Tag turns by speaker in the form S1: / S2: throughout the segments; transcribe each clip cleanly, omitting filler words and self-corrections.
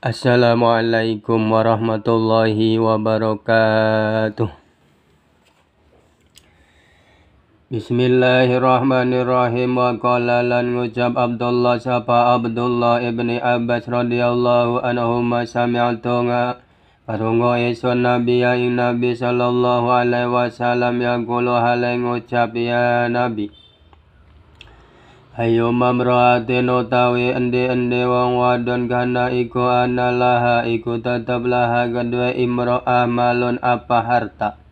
S1: Assalamualaikum warahmatullahi wabarakatuh. Bismillahirrahmanirrahim. Wa qala lan ngucap Abdullah sapa Abdullah ibni Abbas radhiyallahu anhuma sami'tu karungo isun Nabi ing Nabi sallallahu alaihi wasallam yaqulu hale ngucap ya Nabi. Ayo mamraatin utawi endi-endi wong wadon kana iku analaha iku tetep laha kedue imro'ah malun apa harta.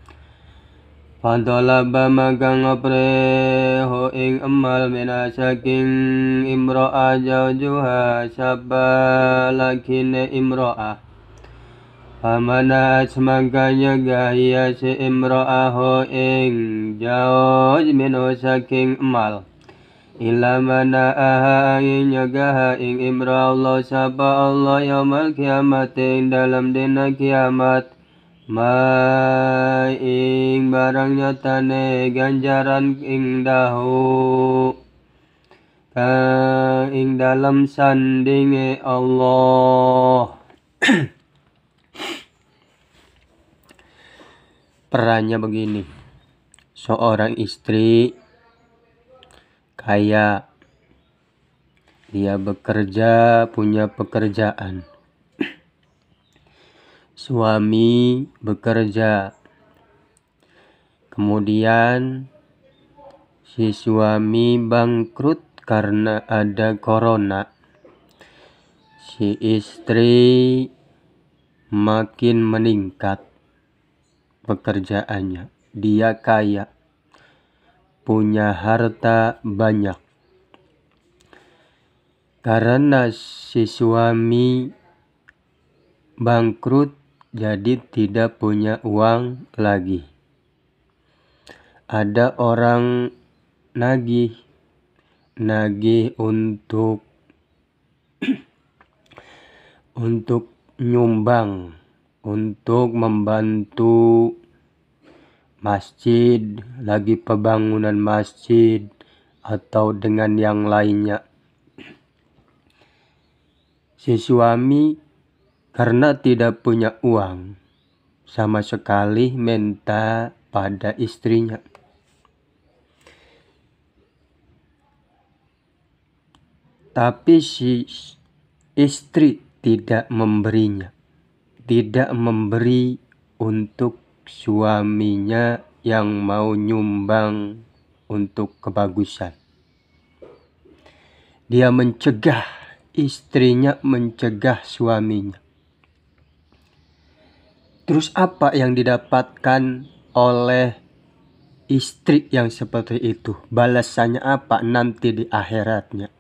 S1: Fadolaba magang ngopreho ing emal mina saking imro'ah jaujuha sapa lakine imro'ah. Pamana asmaganya gahia si imro'aho ing jauj minu saking emal. Ila mana aha angin nyagaha ing imra Allah sapa Allah yaumal kiamat ing dalam dina kiamat ma ing barang nyatane ganjaran ing dahu kang ing dalam sandinge Allah. Perannya begini, seorang istri kaya, dia bekerja, punya pekerjaan. Suami bekerja, kemudian si suami bangkrut karena ada corona. Si istri makin meningkat pekerjaannya, dia kaya, punya harta banyak. Karena si suami bangkrut, jadi tidak punya uang lagi. Ada orang nagih untuk nyumbang, untuk membantu masjid, lagi pembangunan masjid atau dengan yang lainnya. Si suami karena tidak punya uang sama sekali minta pada istrinya. Tapi si istri tidak memberinya, tidak memberi untuk suaminya yang mau nyumbang untuk kebagusan. Dia mencegah, istrinya mencegah suaminya. Terus apa yang didapatkan oleh istri yang seperti itu? Balasannya apa nanti di akhiratnya?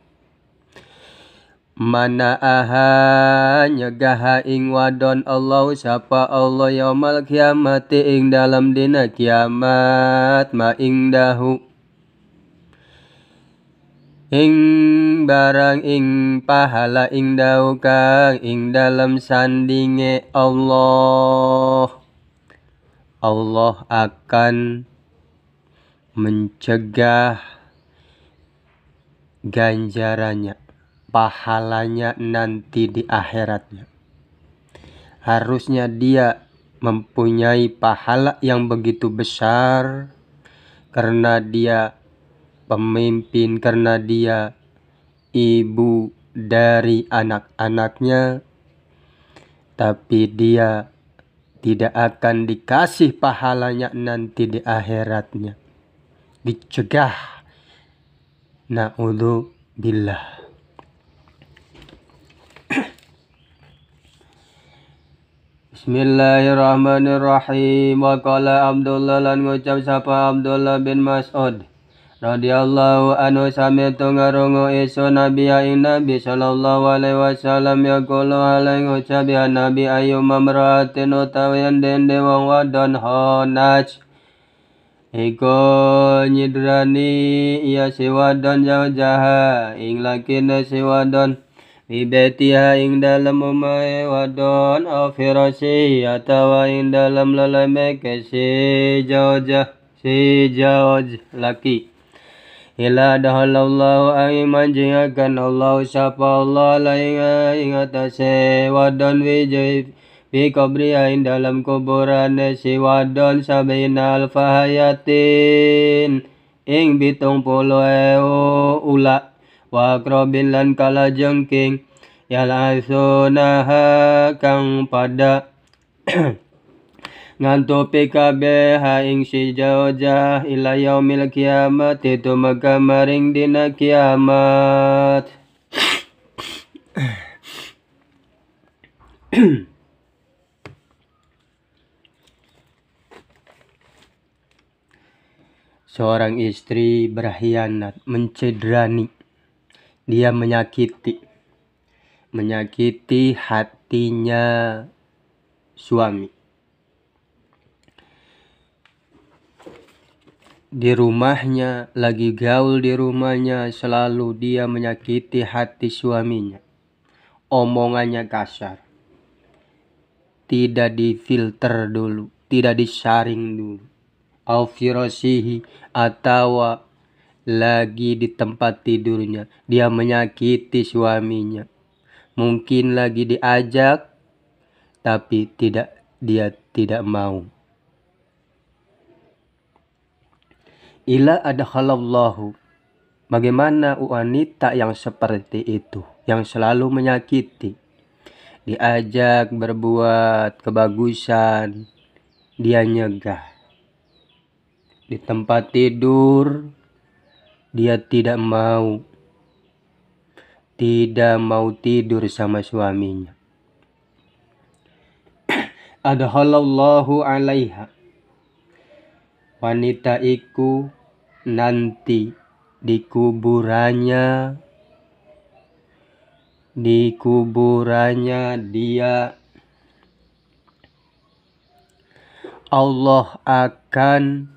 S1: Mana aha nyagaha ing wadon Allah sapa Allah yaumal kiamat ing dalam dina kiamat ma ing dahu ing barang ing pahala ing dahu kang ing dalam sandinge Allah. Allah akan mencegah ganjarannya, pahalanya nanti di akhiratnya. Harusnya dia mempunyai pahala yang begitu besar karena dia pemimpin, karena dia ibu dari anak-anaknya, tapi dia tidak akan dikasih pahalanya nanti di akhiratnya. Dicegah. Na'udzubillah. Bismillahirrahmanirrahim. Wa qala Abdullah lan ngucap sapa Abdullah bin Mas'ud radhiyallahu anhu sami'tu ngarungu isun Nabi ing Nabi sallallahu alaihi wasallam yaqulu hale ngucap ya Nabi ayu mamraatin utawi ende wong wadon honaj iku nyidrani iya si wadon jauh-jaha ing lakine si wadon bibetiha ing dalam umahe wadon afirasi atawa ing dalam leleme ke si jauh laki ila dahalallahu angin manjingakan Allah sapa Allah laing atase wadon wijai fi qabriya ing dalam kuburan si wadon sabina alfahayatin ing 70.000 ula wa akrobin lan kala jengking yalasunaha kang pada ngantupi kabeh ing si jaujah ila yaumil kiamat itu maka maring dina kiamat. Seorang istri berkhianat, mencederani, dia menyakiti hatinya suami. Di rumahnya, lagi gaul di rumahnya, selalu dia menyakiti hati suaminya. Omongannya kasar, tidak difilter dulu, tidak disaring dulu. Al-firasihi atau lagi di tempat tidurnya, dia menyakiti suaminya. Mungkin lagi diajak, tapi dia tidak mau. Ila adkhalallahu, bagaimana wanita yang seperti itu, yang selalu menyakiti, diajak berbuat kebagusan, dia nyegah. Di tempat tidur, dia tidak mau tidur sama suaminya. Adkhalallahu alaiha, wanita iku nanti di kuburannya dia Allah akan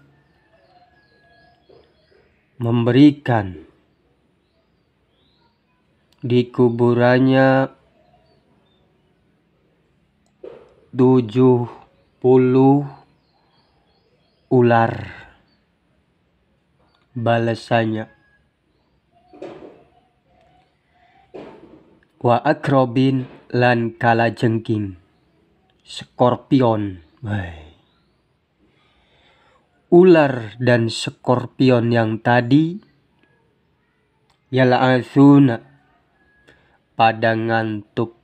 S1: memberikan di kuburannya 70 ular balasannya. Wa akrobin lan kalajengking, skorpion. Ular dan skorpion yang tadi yal'athuna, pada ngantuk,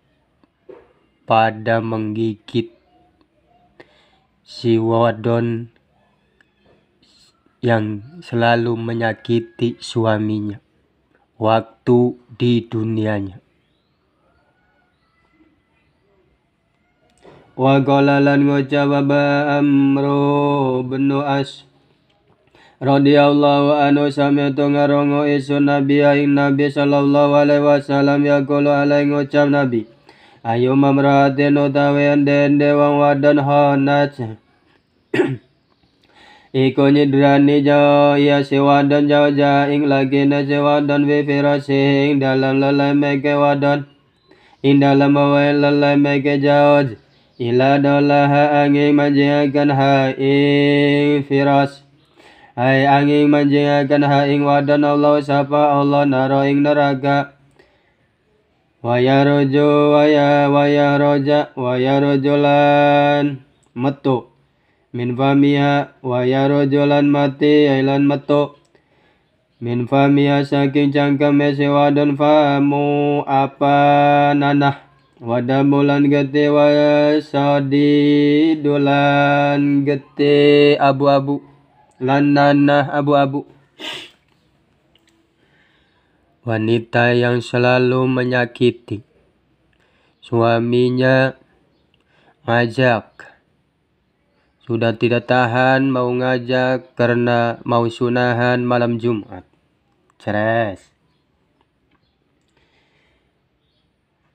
S1: pada menggigit si wadon yang selalu menyakiti suaminya waktu di dunianya. Wa qala lan ngucap Amru bin As radhiyallahu anhu sami'tu ngarongo isun Nabi ing Nabi sallallahu alaihi wasallam yaqulu alaihi ngucap Nabi, ayu mamraatin utawi ende wong wadon honat iku nyidrani jauh ya si wadon jauh ing lagi na si wadon wifirasi ing dalam lelai ke wadon ing dalam mawai lelai ke jauh ila dolaha angin manjiakan ha ing firas hai angin manjiakan ha ing wadon Allah sapa Allah naro ing neraka waya rojulan metu min famiha waya rojulan mati ailan metu min famiha saking cangkeme si wadon famu apa nanah wadamulan gete wasadi dulan gete abu-abu lan nanah abu-abu. Wanita yang selalu menyakiti suaminya, ngajak, sudah tidak tahan mau ngajak karena mau sunahan malam Jumat, ceres.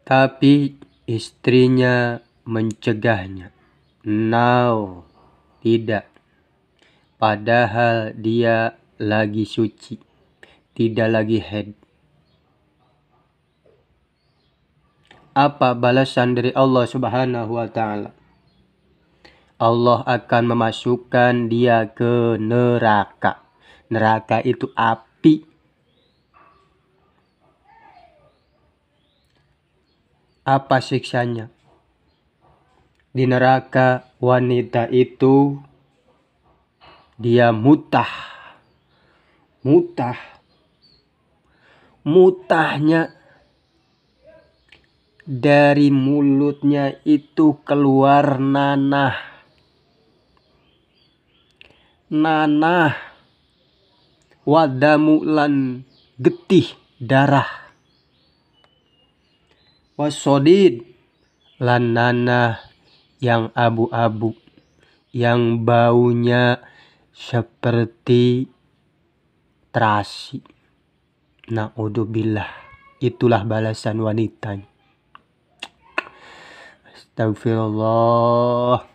S1: Tapi istrinya mencegahnya. No, tidak. Padahal dia lagi suci, tidak lagi haid. Apa balasan dari Allah Subhanahu wa Ta'ala? Allah akan memasukkan dia ke neraka. Neraka itu api Apa siksanya? Di neraka wanita itu dia mutahnya dari mulutnya itu keluar nanah wadamu lan getih darah, wasodid lan nanah yang abu-abu yang baunya seperti terasi. Na'udzubillah, itulah balasan wanita. Astagfirullah.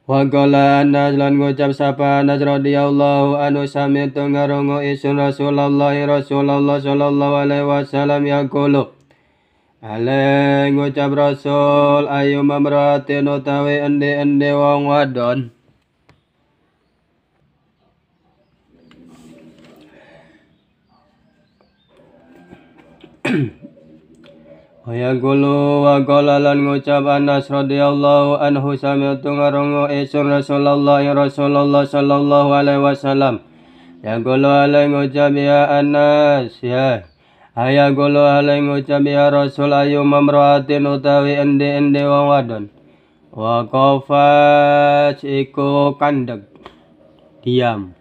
S1: Wa qala Anas lan ngucap sapa Anas radhiyallahu anhu sami'tu ngarungu isun Rasulullah sallallahu alaihi wasallam yaqulu ngucap Rasul ayu mamratin utawi endi wong wadon wa qala lan ngucap Anas radhiyallahu anhu sami'tu ngarungu isun Rasulullah sallallahu alaihi wasallam yaqulu ngucap ya Anas ya ayaqulu ngucap ya Rasul ayu mamraatin utawi endi wong wadon wa qafat iku kandeg diam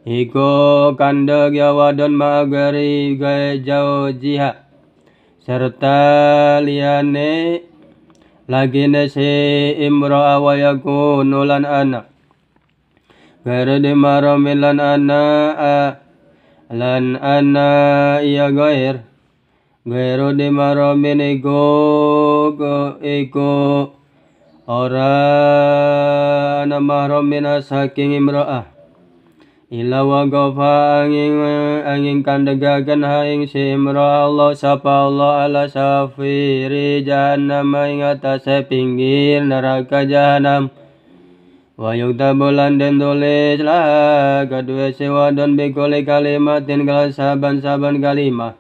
S1: iku kandeg ya wadon magari gawe jauh jihad serta liyane lagine si imro'a wa yakunu lan anak gara di maromin lan anak iya gair gairu di maromin iku ora ana mahromin saking imro'ah ila wa gafa angin kandegaken haing si imro'ah Allah sapa Allah ala safiri jahannam ing atase pinggir neraka jahanam wa yuktabulan den tulis lah kedua si wadon bikuli kalimatin kelas saban-saban kalimah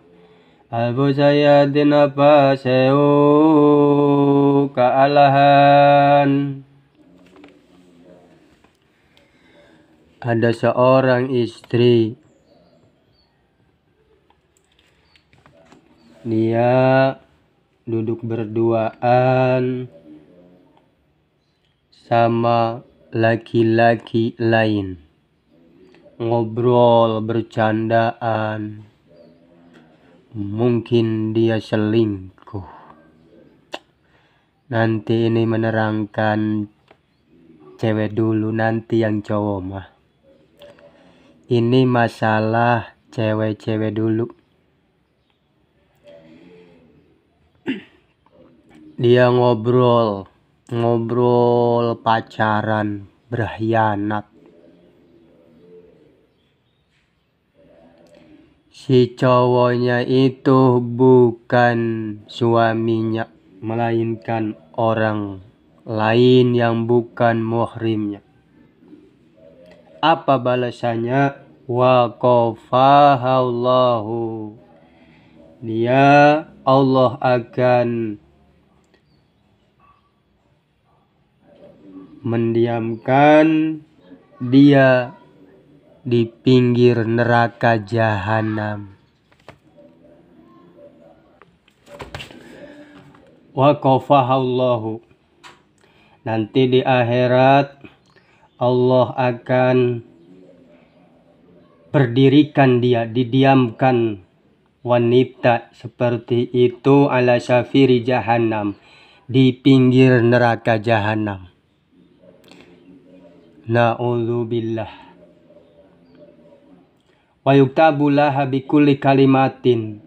S1: alfu sayatin apa sewu kealahan. Ada seorang istri, dia duduk berduaan sama laki-laki lain, ngobrol bercandaan, mungkin dia selingkuh. Nanti ini menerangkan cewek dulu, nanti yang cowok mah. Ini masalah cewek-cewek dulu. Dia ngobrol pacaran, berkhianat. Si cowoknya itu bukan suaminya, melainkan orang lain yang bukan muhrimnya. Apa balasannya? Wa qafahallahu. Dia Allah akan mendiamkan dia di pinggir neraka jahanam. Wa qafahallahu. Nanti di akhirat Allah akan berdirikan dia, didiamkan wanita seperti itu ala syafiri jahanam, di pinggir neraka jahanam. Na'udzubillah. Wa yuktabu laha bikulli kalimatin.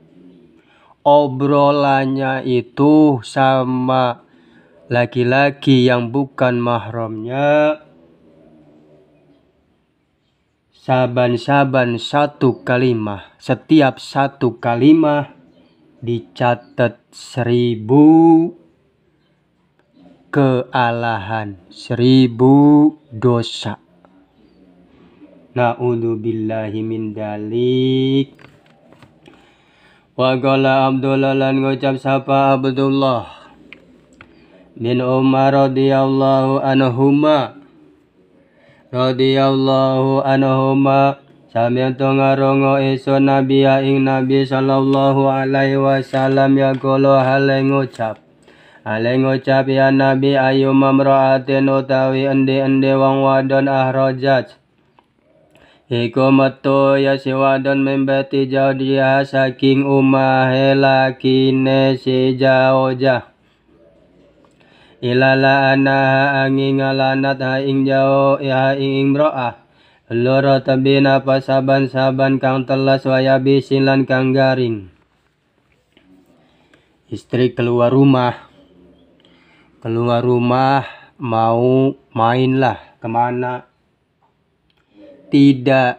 S1: Obrolannya itu sama laki-laki yang bukan mahramnya, saban-saban satu kalimah, setiap satu kalimah dicatat 1000 kealahan, 1000 dosa. Na'udzubillahi min dalik. Wa qala Abdullah lan ngucap sapa Abdullah bin Umar radhiyallahu anhuma sami'tu ngarungo isun Nabi ing Nabi sallallahu alaihi wasallam yaqulu hale ngucap ya Nabi ayu mamra'atin utawi endi-endi wong wadon ahrajat iku metu ya si wadon membeti jauh dia saking umahe lakine si jaujah ilala anaha angin ngalanat ha ing jauh ha ing imro'ah loro tabina pasaban-saban kang telas waya bisilan kang garing. Istri keluar rumah mau mainlah kemana, tidak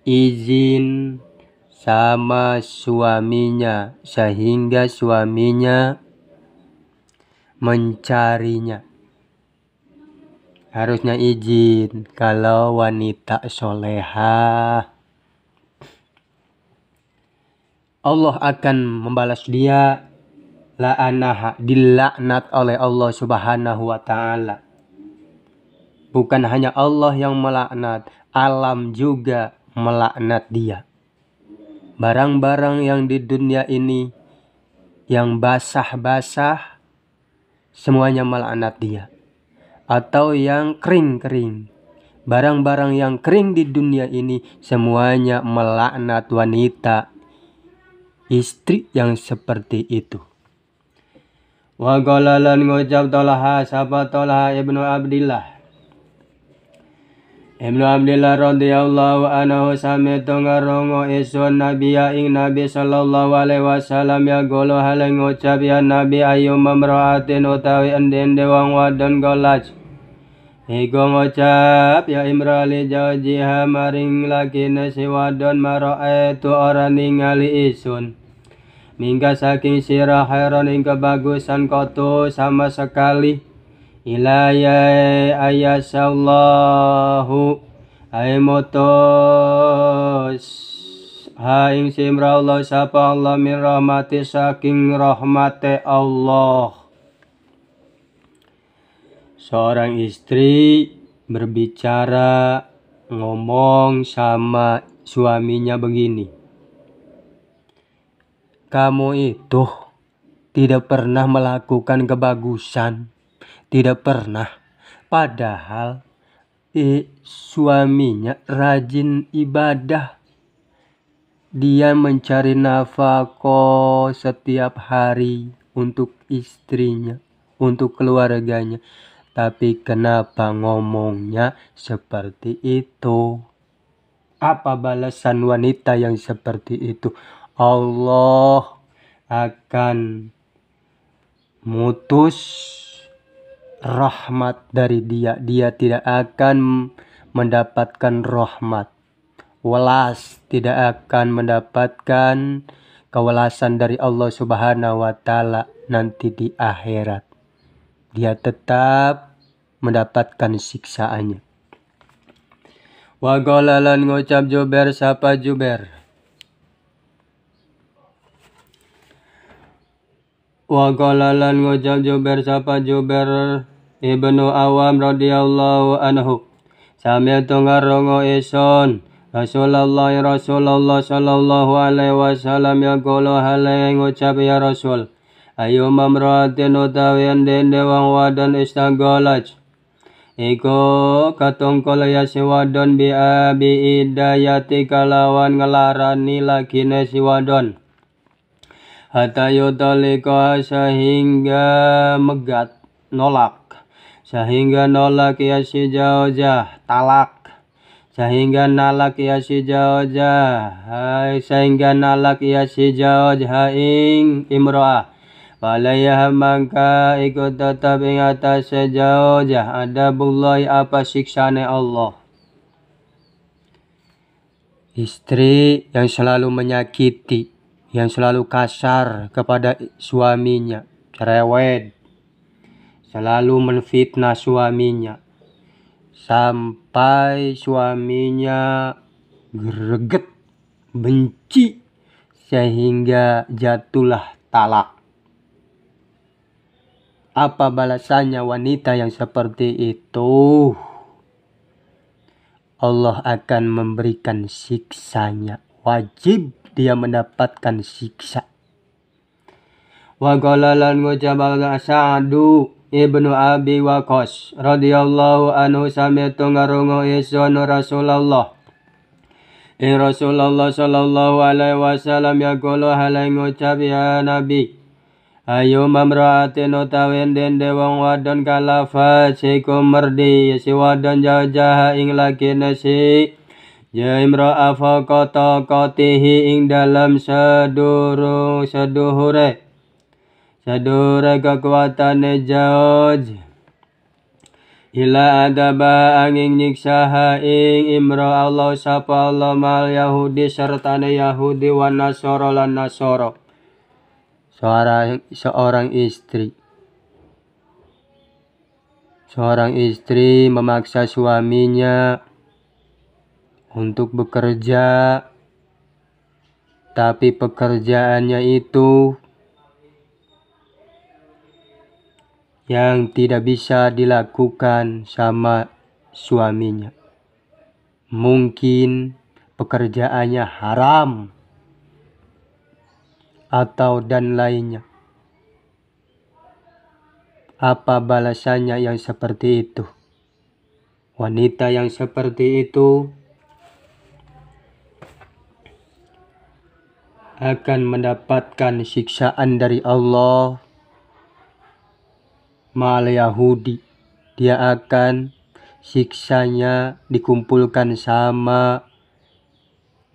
S1: izin sama suaminya sehingga suaminya mencarinya. Harusnya izin kalau wanita solehah. Allah akan membalas dia, la'anaha, dilaknat oleh Allah subhanahu wa ta'ala. Bukan hanya Allah yang melaknat, alam juga melaknat dia. Barang-barang yang di dunia ini yang basah-basah semuanya melaknat dia. Atau yang kering-kering. Barang-barang yang kering di dunia ini semuanya melaknat wanita, istri yang seperti itu. Wa qala lan ngucap Talha sapa Talha ibnu Abdillah radhiyallahu anhu sami'tu ngarungo isun Nabi ing Nabi sallallahu alaihi wasallam yaqulu hale ngucap ya Nabi ayu mamra'atin utawi endi-endi wong wadon golaj iku ngucap ya imrali jaujiha maring lakine si wadon maro'etu ora ningali isun mingga saking sirah khairon ing kebagusan kotu sama sekali ilaya ayasallahu aimutus haing simra Allah sapa Allah min rahmati saking rahmate Allah. Seorang istri berbicara, ngomong sama suaminya begini, kamu itu tidak pernah melakukan kebagusan, tidak pernah. Padahal suaminya rajin ibadah, dia mencari nafkah setiap hari untuk istrinya, untuk keluarganya. Tapi kenapa ngomongnya seperti itu? Apa balasan wanita yang seperti itu? Allah akan mutus rahmat dari dia. Dia tidak akan mendapatkan rahmat. Welas, tidak akan mendapatkan kewelasan dari Allah subhanahu wa ta'ala nanti di akhirat. Dia tetap mendapatkan siksaannya. Wa qala lan ngucap Jubair sapa Jubair. Wa qala lan ngucap Jubair sapa Jubair ibnu Awam radhiyallahu anhu. Sami'tu ngarungo isun Rasulullah sallallahu alaihi wasallam yaqulu hale ngucap ya Rasul ayu mamra'atin utawi endi-endi wong wadon istagolaj iku katungkul ya si wadon bi idayati kalawan ngelarani lakine si wadon hatta yudalika sehingga megat nolak sehingga nolak ya si jaujah talak sehingga nalak ya si jaujah sehingga nalak ya si jaujah ing imro'ah Walayah mangka ikut tetap ing atas sejaujah ada bullai apa siksane Allah. Istri yang selalu menyakiti, yang selalu kasar kepada suaminya, cerewet, selalu menfitnah suaminya, sampai suaminya greget, benci, sehingga jatuhlah talak. Apa balasannya wanita yang seperti itu? Allah akan memberikan siksanya. Wajib dia mendapatkan siksa. Wa qala lan ngucap Sa'du ibnu Abi Waqqas radhiyallahu anhu sami'tu ngarungu isun Rasulullah. Rasulullah sallallahu alaihi wasallam yaqulu halai ngucap ya Nabi. Ayo mamraatin utawen dende wong wadon kalafa siku merdi si wadon jauh-jauh ing lakine si ya imra'a faqata qatihi ing dalam saduhure kekuatane jauh ila adaba angin nyiksaha ing imra Allah sapa Allah mal Yahudi sertane Yahudi wa Nasara lan Nasara. Seorang istri memaksa suaminya untuk bekerja, tapi pekerjaannya itu yang tidak bisa dilakukan sama suaminya. Mungkin pekerjaannya haram atau dan lainnya. Apa balasannya yang seperti itu? Wanita yang seperti itu akan mendapatkan siksaan dari Allah. Mal Yahudi, dia akan siksanya dikumpulkan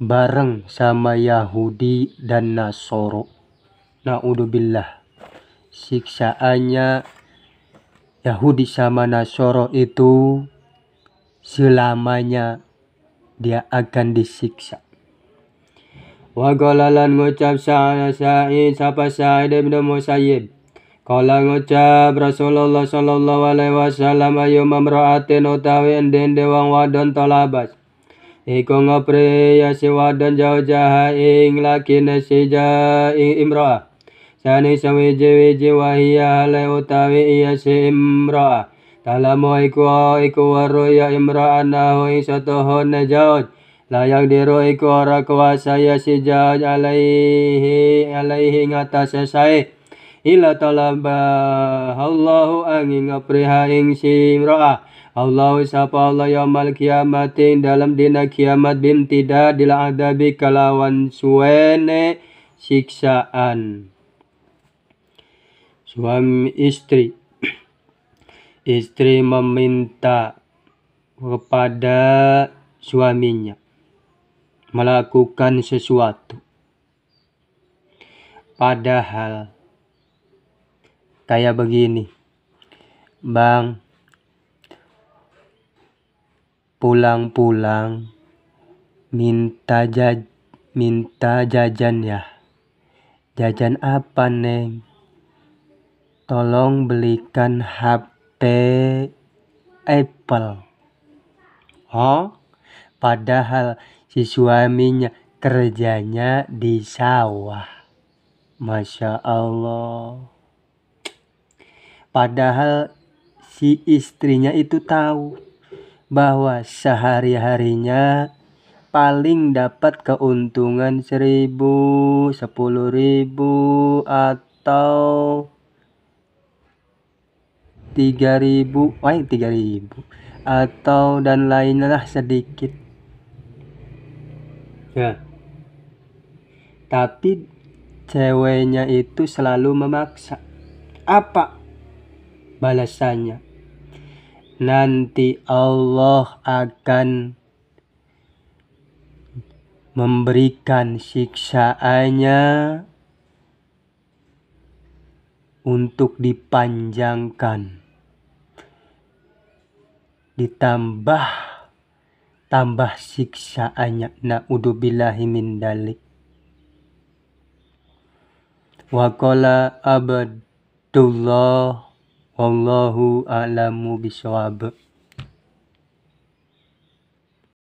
S1: bareng sama Yahudi dan Nasoro. Na'udzubillah. Siksaannya Yahudi sama Nasoro itu selamanya dia akan disiksa. Wa qala lan ngucap Sa'id sapa Sa'id bin Musayyib. Kala ngucap Rasulullah sallallahu alaihi wasallam ayu mamra'atin utawi endende wong wadon talabas. Iku ngopre ya si wadon jauh-jauh ing lakine si ing imra'ah. Sani sawiji-wiji wahia hale utawi iya si imra'ah. Talamu iku waru ya imra'ah nahu ing satuhune jauh. Layak diru iku ora kuasa ya si jauh alaihi ngatasi sae. Ila talabah Allahu angin ngapriha ing si imra'ah. Allahu sapa Allah yaumal kiamatin dalam dina kiamat bimtida dila adabi kalawan suwene siksaan. Suami istri meminta kepada suaminya melakukan sesuatu, padahal kayak begini, Bang, pulang-pulang minta jajan ya. Jajan apa, Neng? Tolong belikan HP Apple. Oh, padahal si suaminya kerjanya di sawah. Masya Allah. Padahal si istrinya itu tahu bahwa sehari-harinya paling dapat keuntungan 1.000, 10.000 atau 3.000 atau dan lainnya sedikit. Ya. Tapi ceweknya itu selalu memaksa. Apa balasannya? Nanti Allah akan memberikan siksaannya untuk dipanjangkan, tambah siksaannya. Na'udzubillahi min dalik. Wa qala Abdullah wallahu a'lamu bishawab.